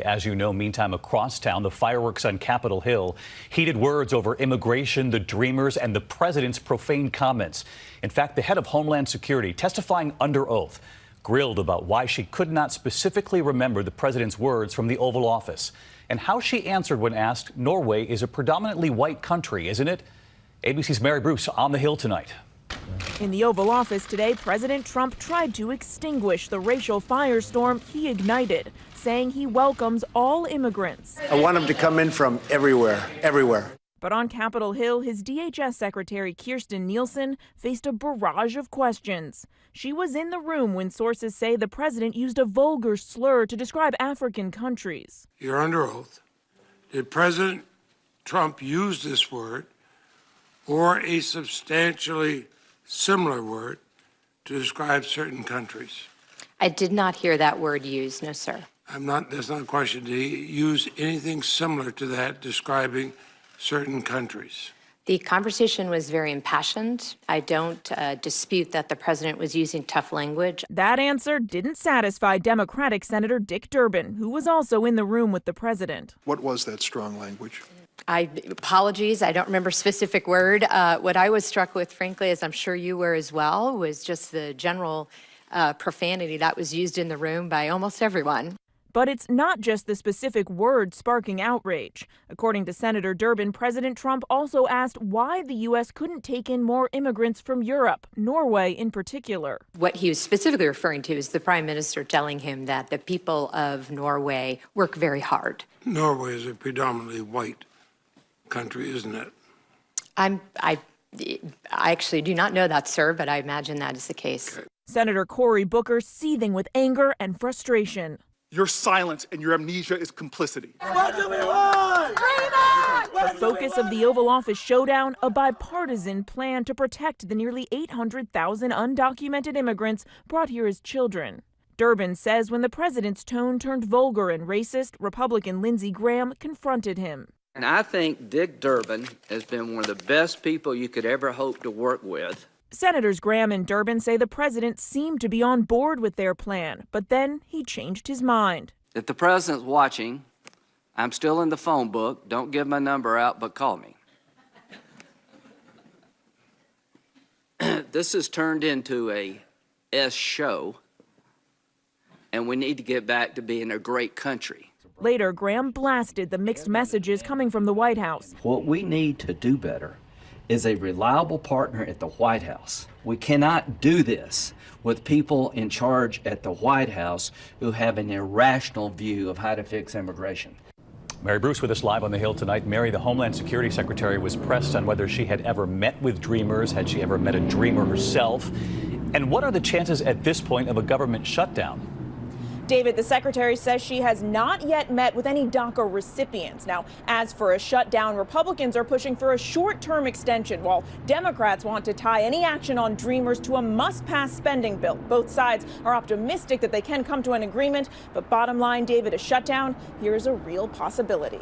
As you know, meantime, across town, the fireworks on Capitol Hill, heated words over immigration, the Dreamers, and the president's profane comments. In fact, the head of Homeland Security, testifying under oath, grilled about why she could not specifically remember the president's words from the Oval Office and how she answered when asked, Norway is a predominantly white country, isn't it? ABC's Mary Bruce on the Hill tonight. In the Oval Office today, President Trump tried to extinguish the racial firestorm he ignited, saying he welcomes all immigrants. I want them to come in from everywhere, everywhere. But on Capitol Hill, his DHS Secretary Kristjen Nielsen faced a barrage of questions. She was in the room when sources say the president used a vulgar slur to describe African countries. You're under oath. Did President Trump use this word or a substantially similar word to describe certain countries? I did not hear that word used, no, sir. That's not a question. Did he use anything similar to that describing certain countries? The conversation was very impassioned. I don't dispute that the president was using tough language. That answer didn't satisfy Democratic Senator Dick Durbin, who was also in the room with the president. What was that strong language? Apologies, I don't remember a specific word. What I was struck with, frankly, as I'm sure you were as well, was just the general profanity that was used in the room by almost everyone. But it's not just the specific word sparking outrage. According to Senator Durbin, President Trump also asked why the U.S. couldn't take in more immigrants from Europe, Norway in particular. What he was specifically referring to is the prime minister telling him that the people of Norway work very hard. Norway is a predominantly white country, isn't it? I actually do not know that, sir, but I imagine that is the case. Okay. Senator Cory Booker seething with anger and frustration. Your silence and your amnesia is complicity. What do we want? The focus of the Oval Office showdown, a bipartisan plan to protect the nearly 800,000 undocumented immigrants brought here as children. Durbin says when the president's tone turned vulgar and racist, Republican Lindsey Graham confronted him. And I think Dick Durbin has been one of the best people you could ever hope to work with. Senators Graham and Durbin say the president seemed to be on board with their plan, but then he changed his mind. If the president's watching, I'm still in the phone book. Don't give my number out, but call me. This has turned into a S show, and we need to get back to being a great country. Later, Graham blasted the mixed messages coming from the White House. What we need to do better is a reliable partner at the White House. We cannot do this with people in charge at the White House who have an irrational view of how to fix immigration. Mary Bruce with us live on the Hill tonight. Mary, the Homeland Security Secretary, was pressed on whether she had ever met with Dreamers. Had she ever met a Dreamer herself? And what are the chances at this point of a government shutdown? David, the secretary says she has not yet met with any DACA recipients. Now, as for a shutdown, Republicans are pushing for a short-term extension, while Democrats want to tie any action on Dreamers to a must-pass spending bill. Both sides are optimistic that they can come to an agreement, but bottom line, David, a shutdown here is a real possibility.